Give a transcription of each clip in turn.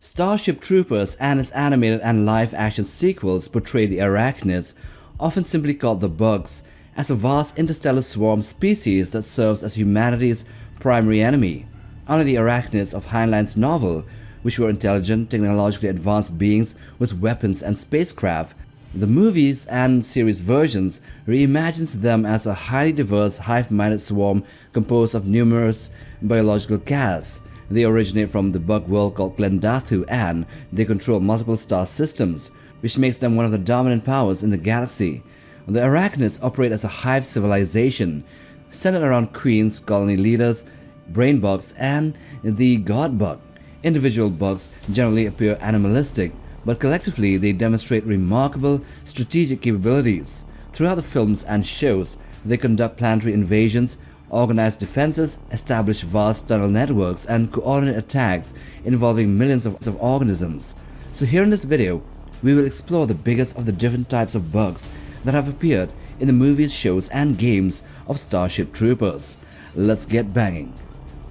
Starship Troopers and its animated and live-action sequels portray the Arachnids, often simply called the Bugs, as a vast interstellar swarm species that serves as humanity's primary enemy. Unlike the Arachnids of Heinlein's novel, which were intelligent, technologically advanced beings with weapons and spacecraft, the movies and series versions reimagines them as a highly diverse, hive-minded swarm composed of numerous biological castes. They originate from the bug world called Glendathu, and they control multiple star systems, which makes them one of the dominant powers in the galaxy. The Arachnids operate as a hive civilization, centered around queens, colony leaders, brain bugs, and the god bug. Individual bugs generally appear animalistic, but collectively they demonstrate remarkable strategic capabilities. Throughout the films and shows, they conduct planetary invasions, organize defenses, establish vast tunnel networks, and coordinate attacks involving millions of organisms. So here in this video, we will explore the biggest of the different types of bugs that have appeared in the movies, shows, and games of Starship Troopers. Let's get banging.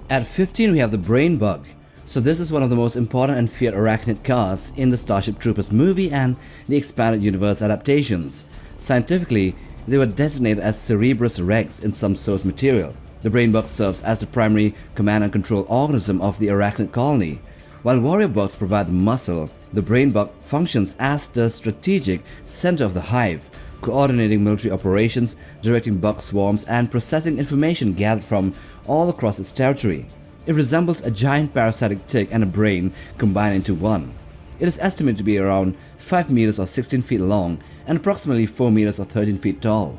At 15 we have the brain bug. So this is one of the most important and feared arachnid casts in the Starship Troopers movie and the expanded universe adaptations. Scientifically, they were designated as Cerebrus rex in some source material. The brain bug serves as the primary command and control organism of the arachnid colony. While warrior bugs provide the muscle, the brain bug functions as the strategic center of the hive, coordinating military operations, directing bug swarms, and processing information gathered from all across its territory. It resembles a giant parasitic tick and a brain combined into one. It is estimated to be around 5 meters or 16 feet long and approximately 4 meters or 13 feet tall.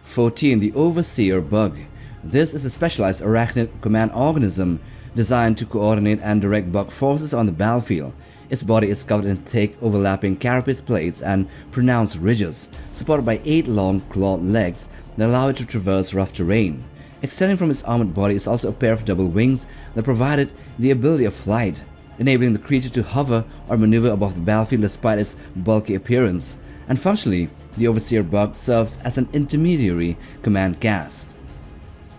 14. The Overseer bug. This is a specialized arachnid command organism designed to coordinate and direct bug forces on the battlefield. Its body is covered in thick, overlapping carapace plates and pronounced ridges, supported by 8 long, clawed legs that allow it to traverse rough terrain. Extending from its armored body is also a pair of double wings that provide it the ability of flight, enabling the creature to hover or maneuver above the battlefield despite its bulky appearance. And functionally, the Overseer bug serves as an intermediary command caste.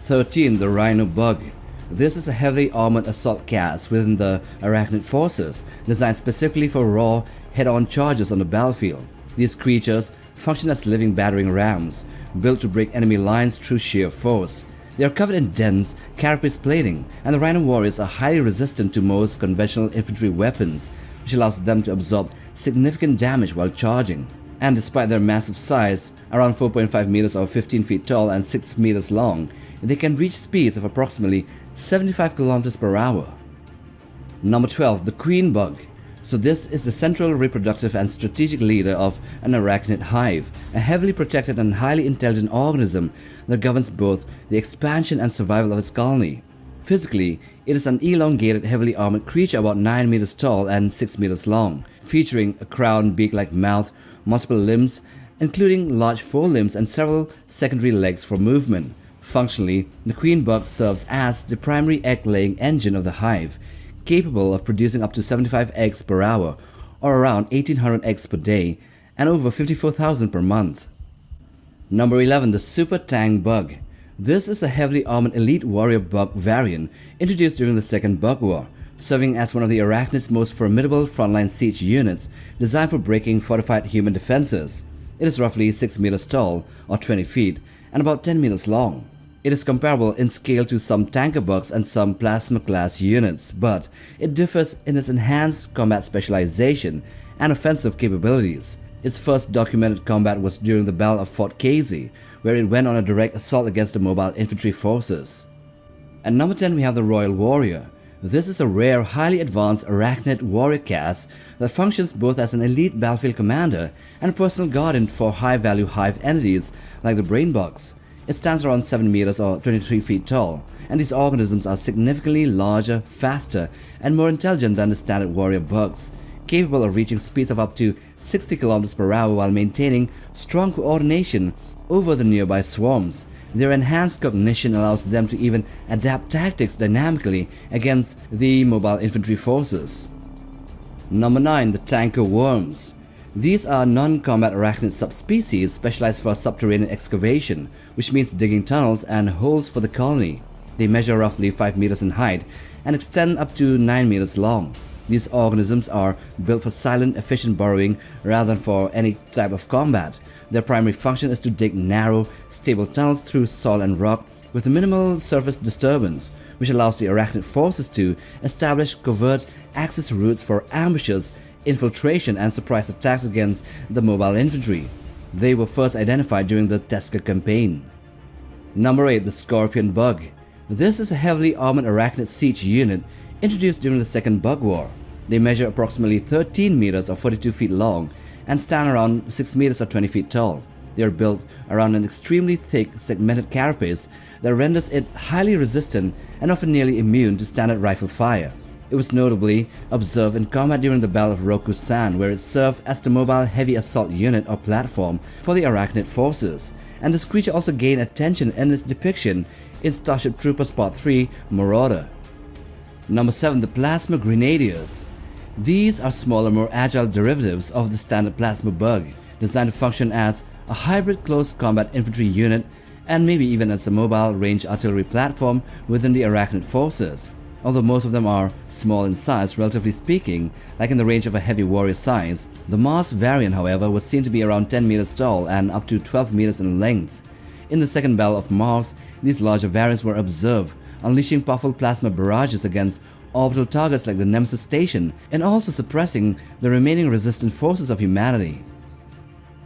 13. The Rhino bug. This is a heavily armored assault caste within the arachnid forces, designed specifically for raw, head-on charges on the battlefield. These creatures function as living battering rams, built to break enemy lines through sheer force. They are covered in dense carapace plating, and the Rhino warriors are highly resistant to most conventional infantry weapons, which allows them to absorb significant damage while charging. And despite their massive size, around 4.5 meters or 15 feet tall and 6 meters long, they can reach speeds of approximately 75 kilometers per hour. Number 12. The Queen bug. So this is the central reproductive and strategic leader of an arachnid hive, a heavily protected and highly intelligent organism that governs both the expansion and survival of its colony. Physically, it is an elongated, heavily armored creature about 9 meters tall and 6 meters long, featuring a crowned beak-like mouth, multiple limbs, including large forelimbs and several secondary legs for movement. Functionally, the queen bug serves as the primary egg-laying engine of the hive, capable of producing up to 75 eggs per hour, or around 1800 eggs per day, and over 54,000 per month. Number 11. The Super Tank bug. This is a heavily armored elite warrior bug variant introduced during the Second Bug War, serving as one of the arachnid's most formidable frontline siege units designed for breaking fortified human defenses. It is roughly 6 meters tall, or 20 feet, and about 10 meters long. It is comparable in scale to some tanker bugs and some plasma-class units, but it differs in its enhanced combat specialization and offensive capabilities. Its first documented combat was during the Battle of Fort Casey, where it went on a direct assault against the mobile infantry forces. At number 10 we have the Royal Warrior. This is a rare, highly advanced arachnid warrior caste that functions both as an elite battlefield commander and a personal guardian for high-value hive entities like the brain bugs. It stands around 7 meters or 23 feet tall, and these organisms are significantly larger, faster, and more intelligent than the standard warrior bugs, capable of reaching speeds of up to 60 kilometers per hour while maintaining strong coordination over the nearby swarms. Their enhanced cognition allows them to even adapt tactics dynamically against the mobile infantry forces. Number 9. The Tanker Worms. These are non-combat arachnid subspecies specialized for subterranean excavation, which means digging tunnels and holes for the colony. They measure roughly 5 meters in height and extend up to 9 meters long. These organisms are built for silent, efficient burrowing rather than for any type of combat. Their primary function is to dig narrow, stable tunnels through soil and rock with minimal surface disturbance, which allows the arachnid forces to establish covert access routes for ambushes, infiltration, and surprise attacks against the mobile infantry. They were first identified during the Teska campaign. Number 8. The Scorpion Bug. This is a heavily armored arachnid siege unit introduced during the Second Bug War. They measure approximately 13 meters or 42 feet long and stand around 6 meters or 20 feet tall. They are built around an extremely thick, segmented carapace that renders it highly resistant and often nearly immune to standard rifle fire. It was notably observed in combat during the Battle of Roku-san, where it served as the mobile heavy assault unit or platform for the arachnid forces, and this creature also gained attention in its depiction in Starship Troopers Part 3 Marauder. Number 7. The Plasma Grenadiers. These are smaller, more agile derivatives of the standard plasma bug, designed to function as a hybrid close combat infantry unit and maybe even as a mobile range artillery platform within the arachnid forces. Although most of them are small in size, relatively speaking, like in the range of a heavy warrior size, the Mars variant, however, was seen to be around 10 meters tall and up to 12 meters in length. In the Second Battle of Mars, these larger variants were observed, unleashing powerful plasma barrages against orbital targets like the Nemesis station and also suppressing the remaining resistant forces of humanity.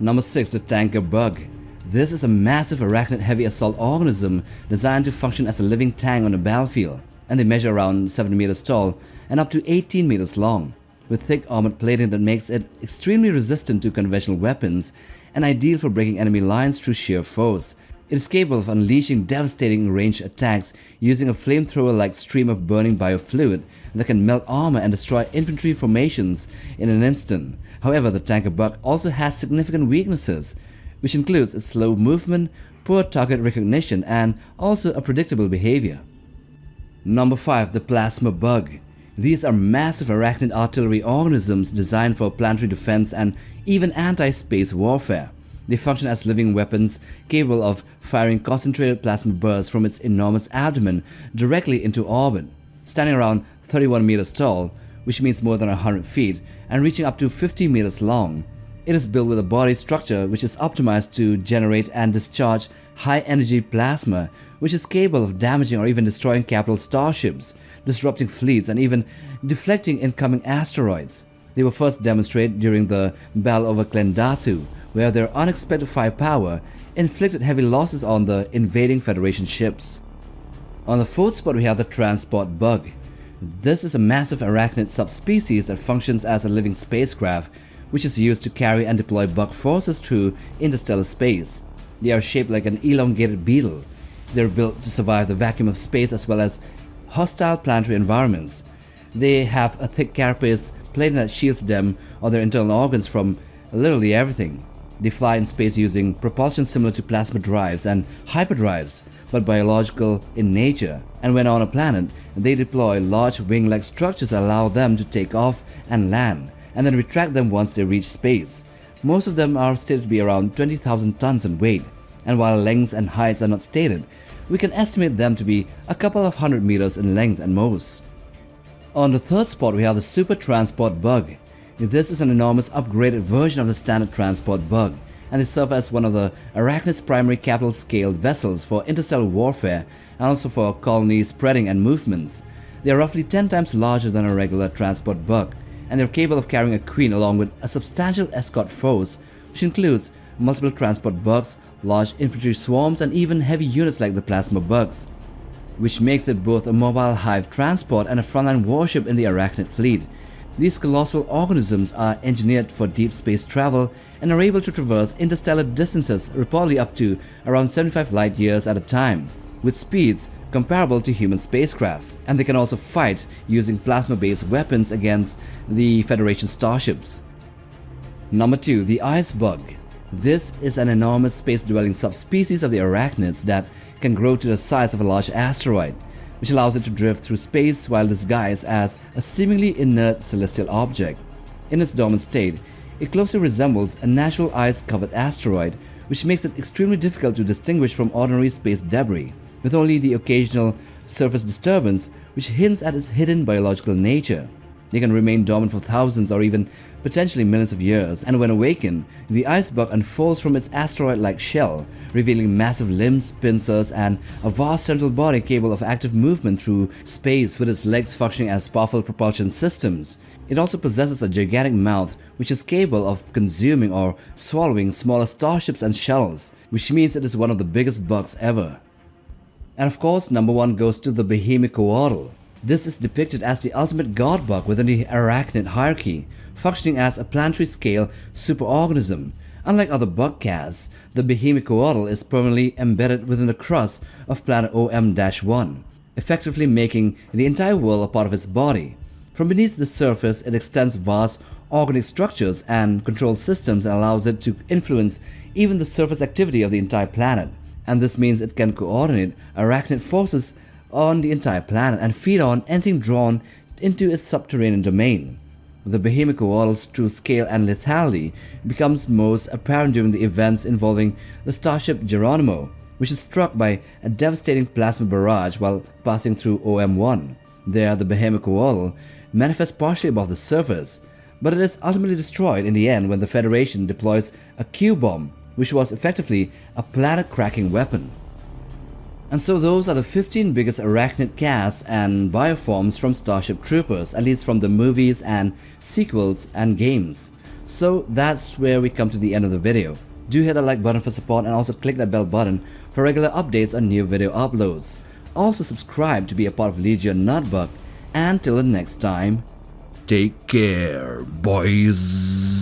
Number 6. The Tanker Bug. This is a massive arachnid heavy assault organism designed to function as a living tank on a battlefield, and they measure around 7 meters tall and up to 18 meters long, with thick armored plating that makes it extremely resistant to conventional weapons and ideal for breaking enemy lines through sheer force. It is capable of unleashing devastating ranged attacks using a flamethrower-like stream of burning biofluid that can melt armor and destroy infantry formations in an instant. However, the Tanker Bug also has significant weaknesses, which includes its slow movement, poor target recognition, and also a predictable behavior. Number 5. The Plasma Bug. These are massive arachnid artillery organisms designed for planetary defense and even anti-space warfare. They function as living weapons capable of firing concentrated plasma bursts from its enormous abdomen directly into orbit. Standing around 31 meters tall, which means more than 100 feet, and reaching up to 50 meters long, it is built with a body structure which is optimized to generate and discharge high-energy plasma, which is capable of damaging or even destroying capital starships, disrupting fleets, and even deflecting incoming asteroids. They were first demonstrated during the battle over Klendathu, where their unexpected firepower inflicted heavy losses on the invading Federation ships. On the 4th spot, we have the Transport Bug. This is a massive arachnid subspecies that functions as a living spacecraft, which is used to carry and deploy bug forces through interstellar space. They are shaped like an elongated beetle. They are built to survive the vacuum of space as well as hostile planetary environments. They have a thick carapace plating that shields them or their internal organs from literally everything. They fly in space using propulsion similar to plasma drives and hyperdrives, but biological in nature, and when on a planet, they deploy large wing-like structures that allow them to take off and land, and then retract them once they reach space. Most of them are stated to be around 20,000 tons in weight, and while lengths and heights are not stated, we can estimate them to be a couple of 100 meters in length at most. On the 3rd spot, we have the Super Transport Bug. This is an enormous upgraded version of the standard transport bug, and they serve as one of the arachnid's primary capital-scaled vessels for interstellar warfare and also for colony spreading and movements. They are roughly 10 times larger than a regular transport bug, and they are capable of carrying a queen along with a substantial escort force, which includes multiple transport bugs, large infantry swarms, and even heavy units like the plasma bugs, which makes it both a mobile hive transport and a frontline warship in the arachnid fleet. These colossal organisms are engineered for deep space travel and are able to traverse interstellar distances reportedly up to around 75 light years at a time, with speeds comparable to human spacecraft, and they can also fight using plasma-based weapons against the Federation starships. Number 2. The Ice Bug. This is an enormous space-dwelling subspecies of the arachnids that can grow to the size of a large asteroid, which allows it to drift through space while disguised as a seemingly inert celestial object. In its dormant state, it closely resembles a natural ice-covered asteroid, which makes it extremely difficult to distinguish from ordinary space debris, with only the occasional surface disturbance which hints at its hidden biological nature. They can remain dormant for thousands or even potentially millions of years, and when awakened, the ice bug unfolds from its asteroid-like shell, revealing massive limbs, pincers, and a vast central body capable of active movement through space with its legs functioning as powerful propulsion systems. It also possesses a gigantic mouth which is capable of consuming or swallowing smaller starships and shuttles, which means it is one of the biggest bugs ever. And of course, number 1 goes to the Behemocoatl. This is depicted as the ultimate god bug within the arachnid hierarchy, functioning as a planetary scale superorganism. Unlike other bug casts, the Behemocoatl is permanently embedded within the crust of planet OM-1, effectively making the entire world a part of its body. From beneath the surface, it extends vast organic structures and control systems and allows it to influence even the surface activity of the entire planet. And this means it can coordinate arachnid forces on the entire planet and feed on anything drawn into its subterranean domain. The Behemocoatl's true scale and lethality becomes most apparent during the events involving the Starship Geronimo, which is struck by a devastating plasma barrage while passing through OM-1. There, the Behemocoatl manifests partially above the surface, but it is ultimately destroyed in the end when the Federation deploys a Q-bomb, which was effectively a planet-cracking weapon. And so those are the 15 biggest arachnid casts and bioforms from Starship Troopers, at least from the movies and sequels and games. So that's where we come to the end of the video. Do hit the like button for support and also click that bell button for regular updates on new video uploads. Also subscribe to be a part of Legion Nutbug, and till the next time, take care, boys.